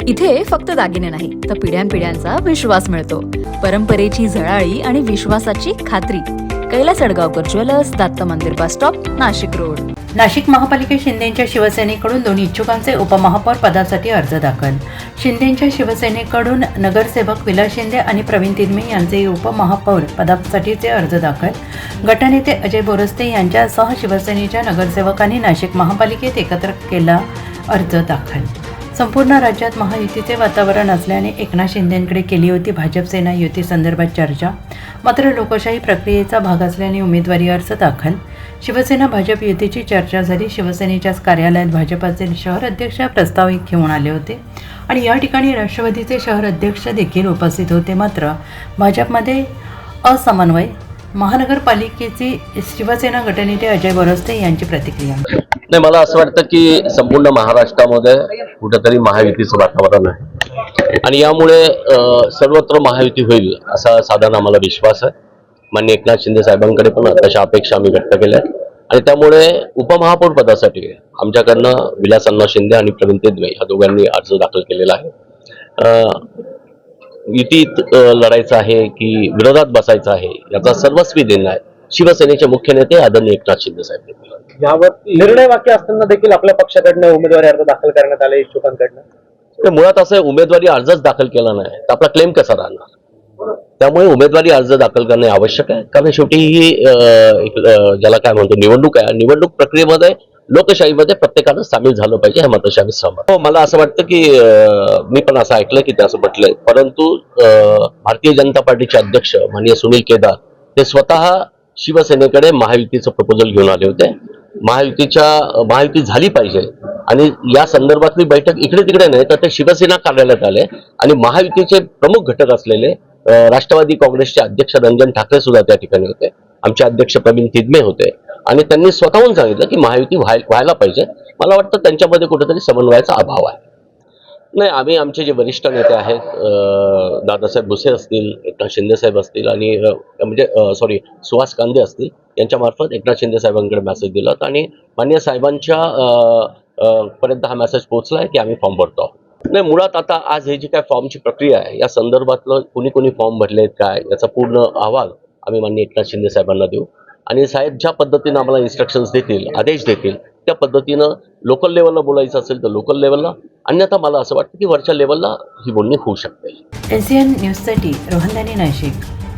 इथे फक्त दागिने नाही तर पिढ्यानपिढ्यांचा विश्वास मिळतो. परंपरेची झळाळी आणि विश्वासाची खात्री. कैलास अडगावकर ज्वेलर्स, दत्त मंदिर bus stop, Nashik road. Nashik महापालिकेत शिंदेंच्या शिवसेनेकडून दोन इच्छुकांचे उपमहापौर पदासाठी अर्ज दाखल. शिंदेंच्या शिवसेनेकडून नगरसेवक विलास शिंदे आणि प्रवीण तिदमे यांचे उपमहापौर पदासाठीचे अर्ज दाखल. गटनेते अजय बोरस्ते यांच्यासह शिवसेनेच्या नगरसेवकांनी नाशिक महापालिकेत एकत्र केला अर्ज दाखल. संपूर्ण राज्यात महायुतीचे वातावरण असल्याने एकनाथ शिंदेंकडे केली होती भाजप सेना युती संदर्भात चर्चा. मात्र लोकशाही प्रक्रियेचा भाग असल्याने उमेदवारी अर्ज दाखल. शिवसेना भाजप युतीची चर्चा झाली. शिवसेनेच्याच कार्यालयात भाजपाचे शहर अध्यक्ष प्रस्ताव घेऊन आले होते आणि या ठिकाणी राष्ट्रवादीचे शहर अध्यक्ष देखील उपस्थित होते. मात्र भाजपमध्ये असमन्वय. महानगरपालिकेची शिवसेना गटनेते अजय बोरस्ते यांची प्रतिक्रिया. नाही, मला असं वाटतं की संपूर्ण महाराष्ट्रामध्ये कुठेतरी महायुतीचं वातावरण आहे आणि यामुळे सर्वत्र महायुती होईल असा साधारण आम्हाला विश्वास आहे. माननीय एकनाथ शिंदे साहेबांकडे पण तशा अपेक्षा आम्ही व्यक्त केल्या आणि त्यामुळे उपमहापौर पदासाठी आमच्याकडनं विलास अण्णा शिंदे आणि प्रवीण तिदमे या दोघांनी अर्ज दाखल केलेला आहे. युतीत लढायचं आहे की विरोधात बसायचं आहे याचा सर्वस्वी निर्णय आहे शिवसेनेचे मुख्य नेते आदरणीय एकनाथ शिंदे साहेब देतील. यावर निर्णय वाक्य असताना देखील आपल्या पक्षाकडनं उमेदवारी अर्ज दाखल करण्यात आले इच्छुकांकडनं. मुळात असं उमेदवारी अर्जच दाखल केला नाही तर आपला क्लेम कसा राहणार. त्यामुळे उमेदवारी अर्ज दाखल करणे आवश्यक आहे कारण शेवटी ही ज्याला काय म्हणतो निवडणूक आहे. निवडणूक प्रक्रियेमध्ये लोकशाहीमध्ये प्रत्येकानं सामील झालं पाहिजे हे मताशी आम्ही सहमत. मला असं वाटतं की मी पण असं ऐकलं की ते असं म्हटलंय, परंतु भारतीय जनता पार्टीचे अध्यक्ष माननीय सुनील केदार ते स्वतः शिवसेनेकडे महायुतीचं प्रपोजल घेऊन आले होते. महायुती झाली पाहिजे आणि या संदर्भातली बैठक इकडे तिकडे नाही तर ते शिवसेना कार्यालयात आले आणि महायुतीचे प्रमुख घटक असलेले राष्ट्रवादी काँग्रेसचे अध्यक्ष रंजन ठाकरे सुद्धा त्या ठिकाणी होते. आमचे अध्यक्ष प्रवीण तिदमे होते आणि त्यांनी स्वतःहून सांगितलं की महायुती व्हायला पाहिजे. मला वाटतं त्यांच्यामध्ये कुठेतरी समन्वयाचा अभाव आहे. नाही, आम्ही आमचे जे वरिष्ठ नेते आहेत दादासाहेब भुसे असतील, एकनाथ शिंदे साहेब असतील आणि सुहास कांदे असतील यांच्या मार्फत एकनाथ शिंदे साहेबांकडे मेसेज दिला आणि माननीय साहेबांच्या पर्यंत हा मेसेज पोहोचला की आम्ही फॉर्म भरतो आहोत. नाही, मुळात आता आज हे जी काय फॉर्मची प्रक्रिया आहे या संदर्भातलं कुणी फॉर्म भरलेत काय याचा पूर्ण अहवाल आम्ही माननीय एकनाथ शिंदे साहेबांना देऊ आणि साहेब ज्या पद्धतीनं आम्हाला इन्स्ट्रक्शन्स देतील, आदेश देतील त्या पद्धतीनं लोकल लेवलला बोलायचं असेल तर लोकल लेवलला, अन्यथा मला असं वाटतं की वरच्या लेवलला ही बोलणी होऊ शकते. एसीएन न्यूजसाठी रोहन दानी, नाशिक.